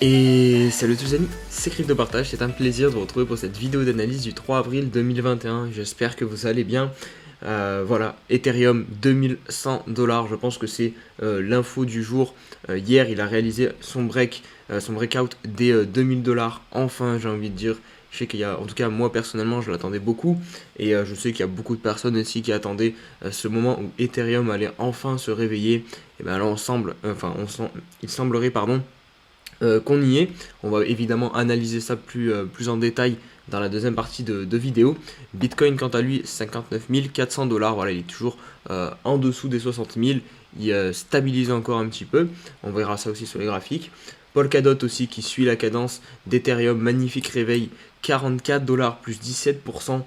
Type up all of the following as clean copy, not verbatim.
Et salut tous les amis, c'est CryptoPartage, c'est un plaisir de vous retrouver pour cette vidéo d'analyse du 3 avril 2021, j'espère que vous allez bien. Voilà, Ethereum 2100 $, je pense que c'est l'info du jour. Hier il a réalisé son breakout des 2000 $, enfin j'ai envie de dire. Je sais qu'il y a, en tout cas moi personnellement je l'attendais beaucoup et je sais qu'il y a beaucoup de personnes aussi qui attendaient ce moment où Ethereum allait enfin se réveiller. Et bien là il semblerait qu'on y est. On va évidemment analyser ça plus en détail dans la deuxième partie de vidéo. Bitcoin quant à lui 59 400 $, voilà, il est toujours en dessous des 60 000, il stabilise encore un petit peu, on verra ça aussi sur les graphiques. Polkadot aussi qui suit la cadence d'Ethereum, magnifique réveil, 44 $, plus 17%.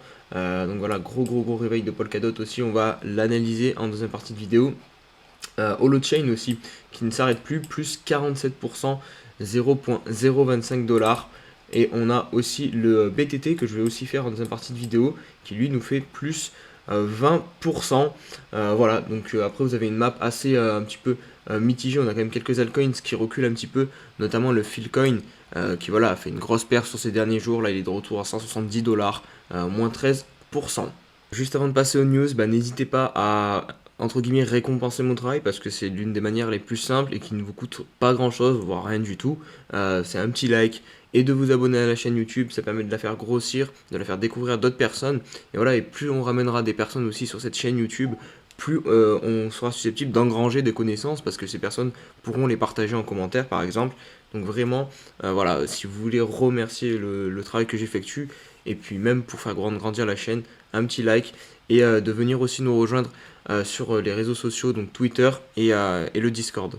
Donc voilà, gros réveil de Polkadot aussi, on va l'analyser en deuxième partie de vidéo. Holochain aussi, qui ne s'arrête plus 47%, 0.025 $. Et on a aussi le BTT que je vais aussi faire en deuxième partie de vidéo, qui lui nous fait plus 20%. Voilà, donc après vous avez une map assez un petit peu mitigée. On a quand même quelques altcoins qui reculent un petit peu, notamment le Philcoin qui voilà, a fait une grosse perte sur ces derniers jours. Là, il est de retour à 170 $, moins 13%. Juste avant de passer aux news, n'hésitez pas à entre guillemets récompenser mon travail parce que c'est l'une des manières les plus simples et qui ne vous coûte pas grand chose, voire rien du tout. C'est un petit like et de vous abonner à la chaîne YouTube, ça permet de la faire grossir, de la faire découvrir à d'autres personnes. Et voilà, et plus on ramènera des personnes aussi sur cette chaîne YouTube, plus on sera susceptible d'engranger des connaissances parce que ces personnes pourront les partager en commentaire par exemple. Donc vraiment, voilà, si vous voulez remercier le travail que j'effectue et puis même pour faire grandir la chaîne, un petit like et de venir aussi nous rejoindre sur les réseaux sociaux, donc Twitter et le Discord.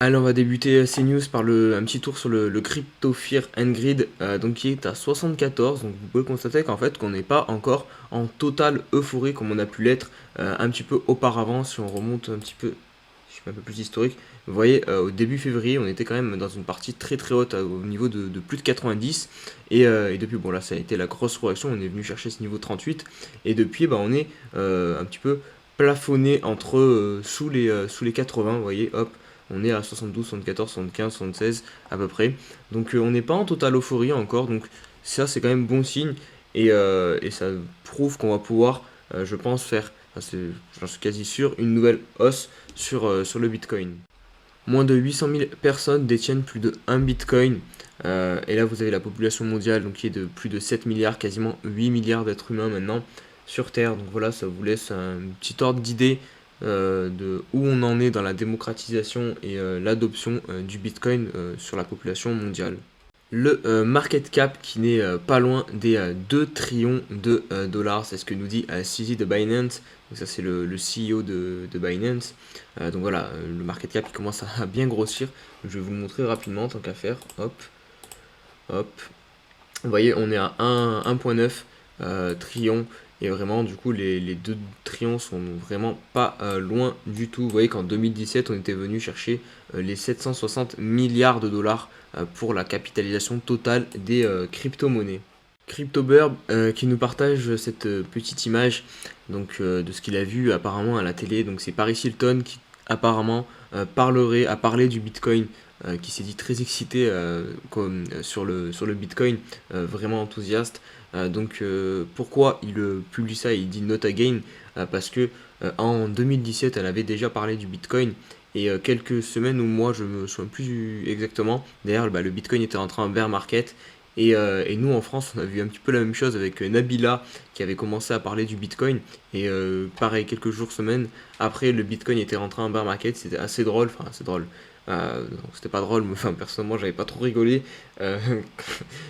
Allez, on va débuter ces news par un petit tour sur le Crypto Fear and Greed, donc qui est à 74. Donc vous pouvez constater qu'en fait qu'on n'est pas encore en totale euphorie comme on a pu l'être un petit peu auparavant. Si on remonte un petit peu, je suis un peu plus historique, vous voyez au début février on était quand même dans une partie très haute au niveau de plus de 90 et depuis bon là ça a été la grosse réaction, on est venu chercher ce niveau 38 et depuis on est un petit peu plafonné entre sous les 80, vous voyez, hop, on est à 72, 74, 75, 76 à peu près. Donc on n'est pas en totale euphorie encore, donc ça c'est quand même bon signe et ça prouve qu'on va pouvoir, je pense, faire, j'en suis quasi sûr, une nouvelle hausse sur le Bitcoin. Moins de 800 000 personnes détiennent plus de 1 Bitcoin. Et là, vous avez la population mondiale donc, qui est de plus de 7 milliards, quasiment 8 milliards d'êtres humains maintenant sur Terre. Donc voilà, ça vous laisse un petit ordre d'idée de où on en est dans la démocratisation et l'adoption du Bitcoin sur la population mondiale. Le market cap qui n'est pas loin des 2 trillions de dollars, c'est ce que nous dit CZ de Binance. Donc ça c'est le CEO de Binance. Donc voilà, le market cap qui commence à bien grossir. Je vais vous le montrer rapidement tant qu'à faire. Hop, hop. Vous voyez, on est à 1,9 trillion. Et vraiment, du coup, les 2 trillions sont vraiment pas loin du tout. Vous voyez qu'en 2017, on était venu chercher les 760 milliards de dollars pour la capitalisation totale des crypto-monnaies. CryptoBurb qui nous partage cette petite image donc, de ce qu'il a vu apparemment à la télé. Donc c'est Paris Hilton qui apparemment a parlé du Bitcoin, qui s'est dit très excité sur le Bitcoin, vraiment enthousiaste. Donc pourquoi il publie ça, il dit not again, parce que en 2017 elle avait déjà parlé du Bitcoin et quelques semaines ou mois, je me souviens plus exactement, d'ailleurs le Bitcoin était rentré en bear market et nous en France on a vu un petit peu la même chose avec Nabila qui avait commencé à parler du Bitcoin et pareil quelques jours, semaines après le Bitcoin était rentré en bear market, c'était assez drôle, enfin assez drôle. C'était pas drôle, mais enfin, personnellement j'avais pas trop rigolé euh,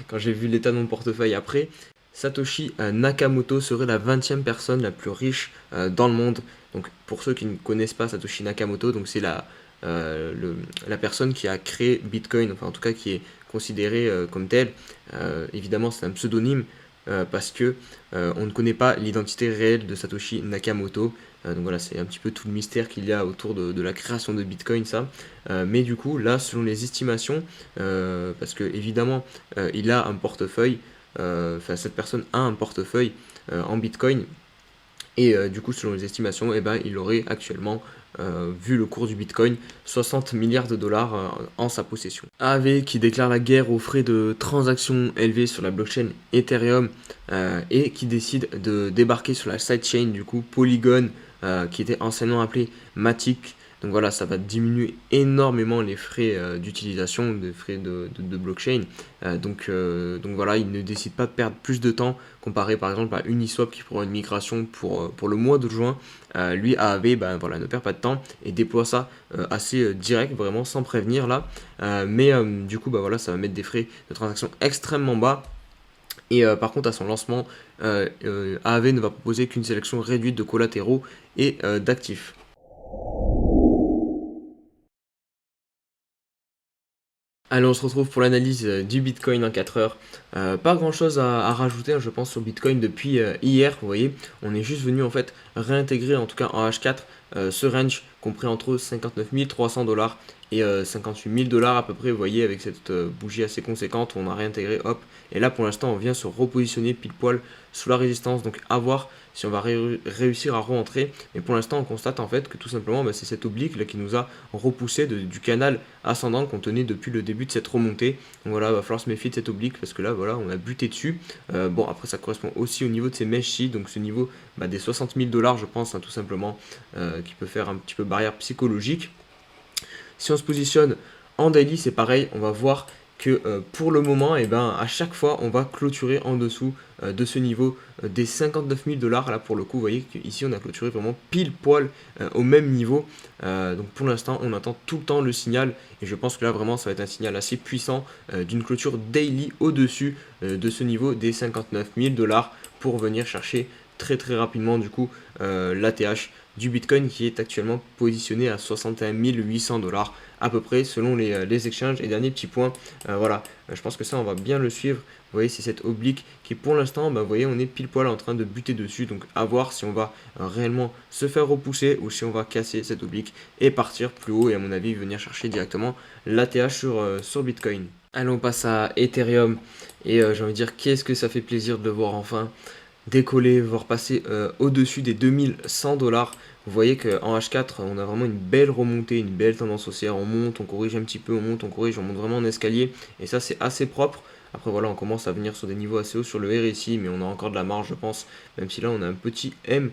quand j'ai vu l'état de mon portefeuille après. Satoshi Nakamoto serait la 20e personne la plus riche dans le monde. Donc pour ceux qui ne connaissent pas Satoshi Nakamoto, donc c'est la personne qui a créé Bitcoin, enfin en tout cas qui est considérée comme telle. Évidemment c'est un pseudonyme parce que on ne connaît pas l'identité réelle de Satoshi Nakamoto. Donc voilà, c'est un petit peu tout le mystère qu'il y a autour de la création de Bitcoin, ça. Mais du coup, là, selon les estimations, parce que évidemment, il a un portefeuille, enfin cette personne a un portefeuille en Bitcoin, et du coup, selon les estimations, il aurait actuellement vu le cours du Bitcoin, 60 milliards de dollars en sa possession. Aave qui déclare la guerre aux frais de transactions élevés sur la blockchain Ethereum et qui décide de débarquer sur la sidechain du coup Polygon qui était anciennement appelé Matic. Donc voilà, ça va diminuer énormément les frais d'utilisation, des frais de blockchain. Donc voilà, il ne décide pas de perdre plus de temps comparé par exemple à Uniswap qui prend une migration pour le mois de juin. Lui, Aave, ben voilà, ne perd pas de temps et déploie ça assez direct, vraiment sans prévenir là. Mais du coup, bah voilà, ça va mettre des frais de transaction extrêmement bas. Et par contre, à son lancement, Aave ne va proposer qu'une sélection réduite de collatéraux et d'actifs. Allez, on se retrouve pour l'analyse du Bitcoin en 4 heures. Pas grand chose à rajouter, hein, je pense, sur Bitcoin depuis hier. Vous voyez, on est juste venu en fait réintégrer, en tout cas en H4, ce range compris entre 59 300 dollars et 58 000 dollars à peu près. Vous voyez, avec cette bougie assez conséquente, on a réintégré, hop. Et là, pour l'instant, on vient se repositionner pile poil sous la résistance. Donc, à voir si on va réussir à rentrer. Mais pour l'instant, on constate en fait que tout simplement, bah, c'est cette oblique là qui nous a repoussé du canal ascendant qu'on tenait depuis le début de cette remontée. Donc voilà, il va falloir se méfier de cette oblique parce que là, voilà, on a buté dessus. Bon, après, ça correspond aussi au niveau de ces mèches-ci, donc ce niveau des 60 000 dollars, je pense, hein, tout simplement, qui peut faire un petit peu barrière psychologique. Si on se positionne en daily, c'est pareil, on va voir que pour le moment, et ben, à chaque fois, on va clôturer en dessous de ce niveau des 59 000 dollars. Là, pour le coup, vous voyez qu'ici, on a clôturé vraiment pile poil au même niveau. Donc, pour l'instant, on attend tout le temps le signal. Et je pense que là, vraiment, ça va être un signal assez puissant d'une clôture daily au-dessus de ce niveau des 59 000 dollars pour venir chercher très très rapidement du coup l'ATH du Bitcoin qui est actuellement positionné à 61 800 dollars à peu près selon les exchanges. Et dernier petit point, voilà, je pense que ça on va bien le suivre. Vous voyez, c'est cette oblique qui pour l'instant, vous voyez, on est pile poil en train de buter dessus. Donc à voir si on va réellement se faire repousser ou si on va casser cette oblique et partir plus haut et à mon avis venir chercher directement l'ATH sur Bitcoin. Allez, on passe à Ethereum et j'ai envie de dire qu'est-ce que ça fait plaisir de le voir enfin décoller, voire passer au-dessus des 2100 dollars. Vous voyez qu'en H4, on a vraiment une belle remontée, une belle tendance haussière. On monte, on corrige un petit peu, on monte, on corrige, on monte vraiment en escalier. Et ça, c'est assez propre. Après, voilà, on commence à venir sur des niveaux assez hauts sur le RSI, mais on a encore de la marge, je pense. Même si là, on a un petit M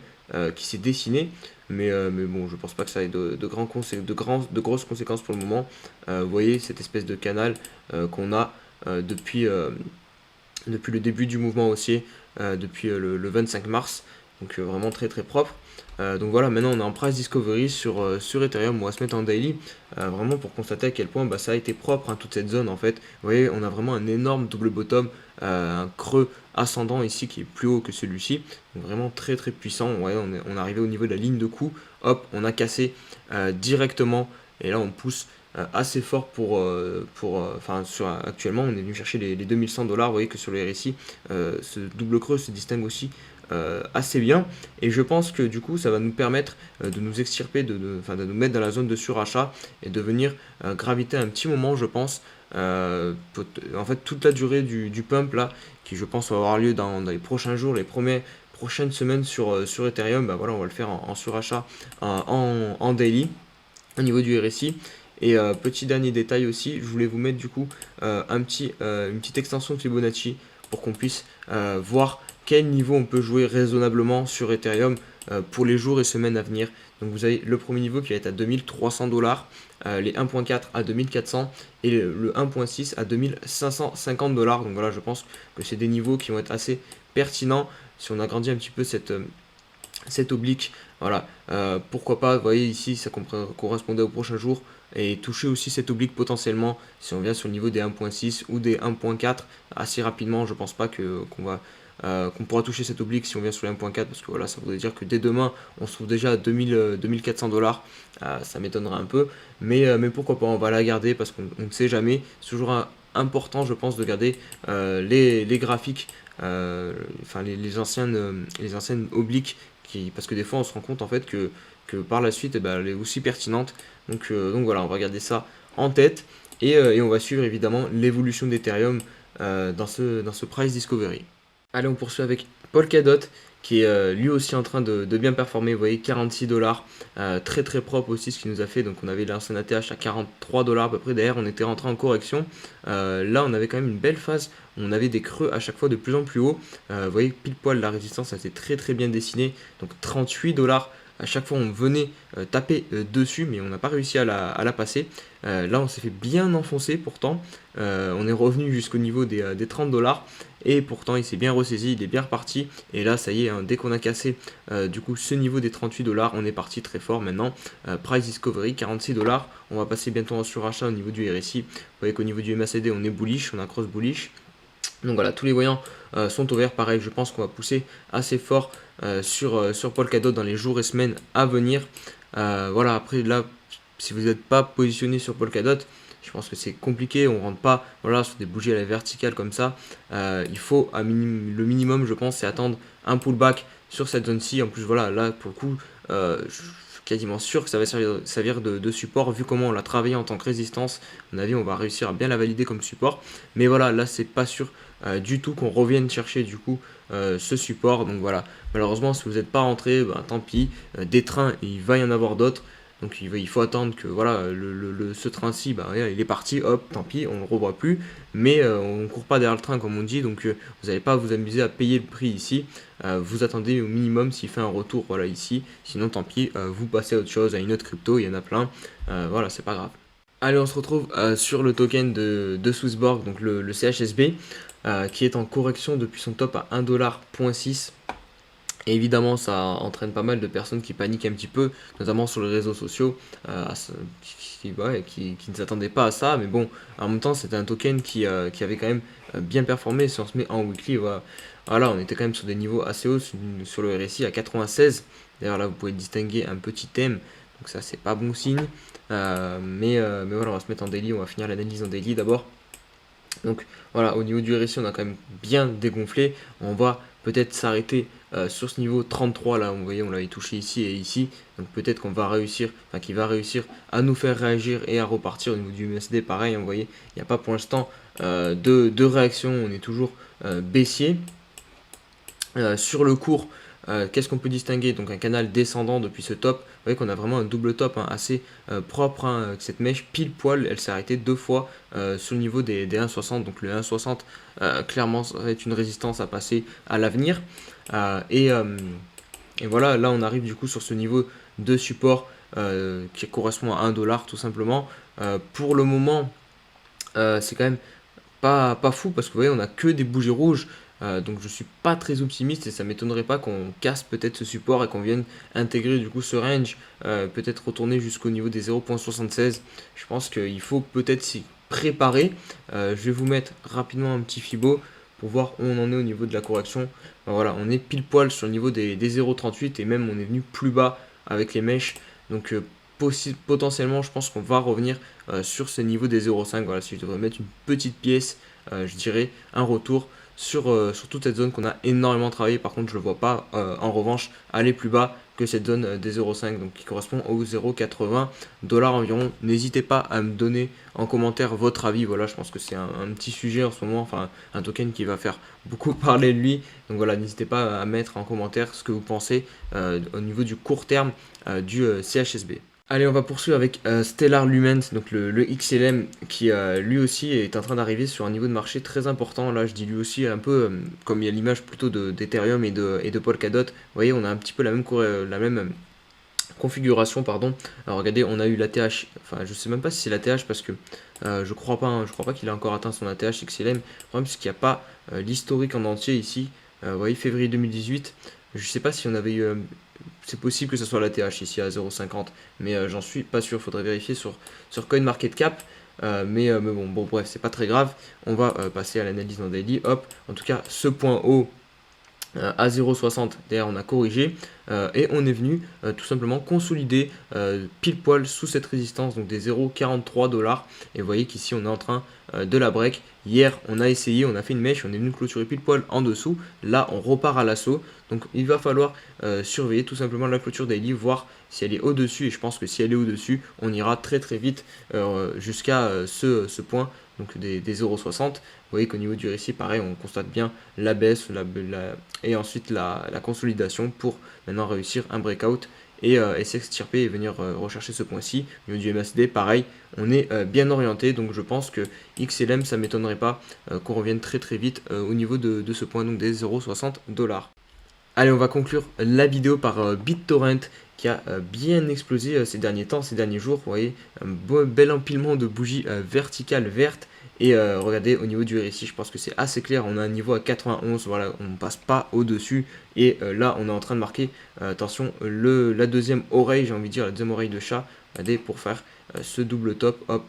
qui s'est dessiné. Mais bon, je pense pas que ça ait de grosses conséquences pour le moment. Vous voyez cette espèce de canal qu'on a depuis le début du mouvement haussier, depuis le 25 mars. Donc vraiment très très propre. Donc voilà, maintenant on est en price discovery sur Ethereum. On va se mettre en daily vraiment pour constater à quel point ça a été propre, hein, toute cette zone en fait. Vous voyez, on a vraiment un énorme double bottom, un creux ascendant ici qui est plus haut que celui-ci. Donc vraiment très très puissant. Ouais, on est arrivé au niveau de la ligne de coup. Hop, on a cassé directement et là on pousse assez fort actuellement on est venu chercher les 2100 dollars. Vous voyez que sur le RSI ce double creux se distingue aussi assez bien et je pense que du coup ça va nous permettre de nous extirper de nous mettre dans la zone de surachat et de venir graviter un petit moment, je pense, en fait toute la durée du pump là qui je pense va avoir lieu dans les prochains jours, les prochaines semaines sur Ethereum. Voilà, on va le faire en surachat en daily au niveau du RSI. Et petit dernier détail aussi, je voulais vous mettre du coup une petite extension de Fibonacci pour qu'on puisse voir quel niveau on peut jouer raisonnablement sur Ethereum pour les jours et semaines à venir. Donc vous avez le premier niveau qui va être à 2300 dollars, les 1.4 à 2400 et le 1.6 à 2550 dollars. Donc voilà, je pense que c'est des niveaux qui vont être assez pertinents si on agrandit un petit peu cette oblique. Voilà, pourquoi pas, vous voyez ici ça correspondait au prochain jour et toucher aussi cette oblique potentiellement si on vient sur le niveau des 1.6 ou des 1.4 assez rapidement. Je pense pas qu'on pourra toucher cette oblique si on vient sur les 1.4 parce que voilà, ça voudrait dire que dès demain on se trouve déjà à 2400 dollars. Ça m'étonnerait un peu, mais pourquoi pas, on va la garder parce qu'on ne sait jamais. C'est toujours important, je pense, de garder les graphiques, les anciennes obliques parce que des fois on se rend compte en fait que par la suite elle est aussi pertinente. Donc voilà, on va garder ça en tête et on va suivre évidemment l'évolution d'Ethereum dans ce price discovery. Allez, on poursuit avec Polkadot qui est lui aussi en train de bien performer. Vous voyez, 46 $, très très propre aussi ce qu'il nous a fait. Donc on avait lancé un ATH à 43 $ à peu près. D'ailleurs, on était rentré en correction. Là, on avait quand même une belle phase. On avait des creux à chaque fois de plus en plus haut. Vous voyez, pile poil la résistance, ça s'est très très bien dessiné. Donc 38 $. À chaque fois, on venait taper dessus, mais on n'a pas réussi à la passer. Là, on s'est fait bien enfoncer pourtant. On est revenu jusqu'au niveau des 30 $. Et pourtant, il s'est bien ressaisi, il est bien reparti. Et là, ça y est, hein, dès qu'on a cassé du coup ce niveau des 38 $, on est parti très fort maintenant. Price Discovery, 46 $. On va passer bientôt en surachat au niveau du RSI. Vous voyez qu'au niveau du MACD, on est bullish, on a cross bullish. Donc voilà, tous les voyants sont ouverts. Pareil, je pense qu'on va pousser assez fort sur Polkadot dans les jours et semaines à venir. Voilà, après là, si vous n'êtes pas positionné sur Polkadot, je pense que c'est compliqué. On ne rentre pas voilà, sur des bougies à la verticale comme ça. Il faut le minimum, je pense, c'est attendre un pullback sur cette zone-ci. En plus, voilà, là pour le coup, je suis quasiment sûr que ça va servir de support. Vu comment on l'a travaillé en tant que résistance, à mon avis, on va réussir à bien la valider comme support. Mais voilà, là, c'est pas sûr du tout qu'on revienne chercher du coup ce support. Donc voilà, malheureusement, si vous n'êtes pas rentré, ben, tant pis. Des trains, il va y en avoir d'autres. Donc il faut attendre que voilà, ce train-ci, bah, il est parti, hop, tant pis, on ne le revoit plus. Mais on ne court pas derrière le train comme on dit, donc vous n'allez pas vous amuser à payer le prix ici. Vous attendez au minimum s'il fait un retour voilà, ici. Sinon tant pis, vous passez à autre chose, à une autre crypto, il y en a plein. Voilà, c'est pas grave. Allez, on se retrouve sur le token de Swissborg, donc le CHSB, qui est en correction depuis son top à 1,6 $. Et évidemment, ça entraîne pas mal de personnes qui paniquent un petit peu, notamment sur les réseaux sociaux, qui ne s'attendaient pas à ça. Mais bon, en même temps, c'était un token qui avait quand même bien performé. Si on se met en weekly, voilà, on était quand même sur des niveaux assez hauts sur le RSI à 96. D'ailleurs, là, vous pouvez distinguer un petit thème, donc ça, c'est pas bon signe. Mais voilà, on va se mettre en daily, on va finir l'analyse en daily d'abord. Donc voilà, au niveau du RSI, on a quand même bien dégonflé. On va peut-être s'arrêter sur ce niveau 33 là. Vous voyez, on l'avait touché ici et ici. Donc peut-être qu'on va réussir, enfin qu'il va réussir à nous faire réagir et à repartir. Au niveau du MSD, pareil, vous voyez, il n'y a pas pour l'instant de réaction. On est toujours baissier. Sur le cours, qu'est-ce qu'on peut distinguer? Donc un canal descendant depuis ce top. Vous voyez qu'on a vraiment un double top hein, assez propre. Hein, cette mèche pile poil, elle s'est arrêtée deux fois sur le niveau des 1,60. Donc le 1,60, clairement, ça va être une résistance à passer à l'avenir. Et voilà, là on arrive du coup sur ce niveau de support qui correspond à 1 $ tout simplement. Pour le moment, c'est quand même pas fou parce que vous voyez, on a que des bougies rouges. Donc je suis pas très optimiste et ça m'étonnerait pas qu'on casse peut-être ce support et qu'on vienne intégrer du coup ce range, peut-être retourner jusqu'au niveau des 0,76. Je pense qu'il faut peut-être s'y préparer. Je vais vous mettre rapidement un petit Fibo pour voir où on en est au niveau de la correction. Ben voilà, on est pile poil sur le niveau des 0,38 et même on est venu plus bas avec les mèches. Donc potentiellement je pense qu'on va revenir sur ce niveau des 0,5. Voilà, si je devrais mettre une petite pièce, je dirais un retour sur toute cette zone qu'on a énormément travaillé. Par contre, je ne le vois pas en revanche aller plus bas que cette zone des 0,5, donc qui correspond aux 0,80 $ environ. N'hésitez pas à me donner en commentaire votre avis. Voilà, je pense que c'est un petit sujet en ce moment, enfin un token qui va faire beaucoup parler de lui. Donc voilà, n'hésitez pas à mettre en commentaire ce que vous pensez au niveau du court terme du CHSB. Allez, on va poursuivre avec Stellar Lumens, donc le XLM qui lui aussi est en train d'arriver sur un niveau de marché très important. Là, je dis lui aussi un peu comme il y a l'image plutôt d'Ethereum et de Polkadot. Vous voyez, on a un petit peu la même configuration, pardon. Alors regardez, on a eu l'ATH, enfin je sais même pas si c'est l'ATH parce que je crois pas, hein, je crois pas qu'il a encore atteint son ATH XLM. Le problème c'est qu'il n'y a pas l'historique en entier ici. Vous voyez, février 2018. Je sais pas si on avait eu. C'est possible que ce soit l'ATH ici à 0,50, mais j'en suis pas sûr. Faudrait vérifier sur CoinMarketCap. Mais bon, bref, c'est pas très grave. On va passer à l'analyse dans Daily. Hop, en tout cas, ce point haut à 0,60. D'ailleurs, on a corrigé et on est venu tout simplement consolider pile poil sous cette résistance, donc des 0,43 $. Et vous voyez qu'ici, on est en train de la break. Hier, on a essayé, on a fait une mèche, on est venu clôturer pile poil en dessous. Là, on repart à l'assaut. Donc, il va falloir surveiller tout simplement la clôture daily, voir si elle est au-dessus. Et je pense que si elle est au-dessus, on ira très très vite jusqu'à ce point donc des 0,60. Vous voyez qu'au niveau du RSI, pareil, on constate bien la baisse et ensuite la consolidation pour maintenant réussir un breakout et s'extirper et venir rechercher ce point-ci. Au niveau du MACD, pareil, on est bien orienté, donc je pense que XLM, ça ne m'étonnerait pas qu'on revienne très très vite au niveau de ce point, donc des 0,60 $. Allez, on va conclure la vidéo par BitTorrent qui a bien explosé ces derniers temps, ces derniers jours. Vous voyez, un bel empilement de bougies verticales vertes. Et regardez, au niveau du RSI, je pense que c'est assez clair. On a un niveau à 91, voilà, on ne passe pas au-dessus. Et là, on est en train de marquer, attention, la deuxième oreille, j'ai envie de dire, la deuxième oreille de chat, regardez, pour faire ce double top, hop.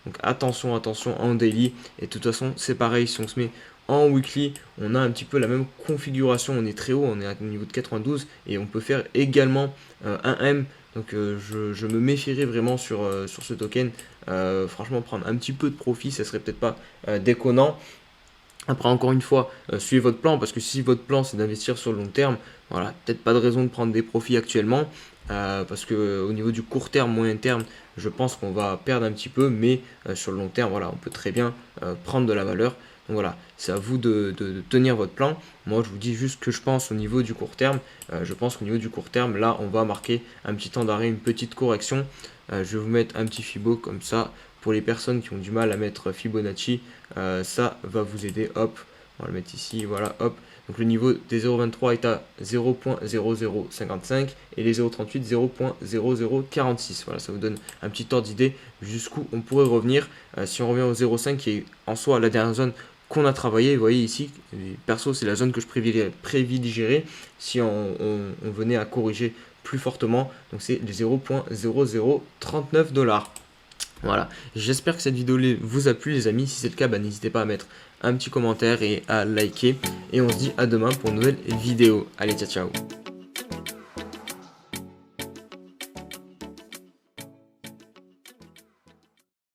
Donc attention, attention en daily. Et de toute façon, c'est pareil, si on se met en weekly, on a un petit peu la même configuration. On est très haut, on est au niveau de 92 et on peut faire également un M. Donc je me méfierais vraiment sur ce token. Franchement, prendre un petit peu de profit, ça serait peut-être pas déconnant. Après, encore une fois, suivez votre plan, parce que si votre plan c'est d'investir sur le long terme, voilà, peut-être pas de raison de prendre des profits actuellement, parce que au niveau du court terme, moyen terme, je pense qu'on va perdre un petit peu, mais sur le long terme, voilà, on peut très bien prendre de la valeur. Donc voilà, c'est à vous de tenir votre plan. Moi, je vous dis juste que je pense au niveau du court terme. Je pense qu'au niveau du court terme, là, on va marquer un petit temps d'arrêt, une petite correction. Je vais vous mettre un petit Fibo comme ça. Pour les personnes qui ont du mal à mettre Fibonacci, ça va vous aider. Hop, on va le mettre ici, voilà, hop. Donc le niveau des 0,23 est à 0,0055 et les 0,38 0,0046. Voilà, ça vous donne un petit ordre d'idée jusqu'où on pourrait revenir. Si on revient au 0,5 qui est en soi la dernière zone qu'on a travaillé, vous voyez ici, perso c'est la zone que je privilégierais si on venait à corriger plus fortement. Donc c'est les 0,0039 $. Voilà, j'espère que cette vidéo vous a plu les amis. Si c'est le cas, n'hésitez pas à mettre un petit commentaire et à liker. Et on se dit à demain pour une nouvelle vidéo. Allez, ciao ciao.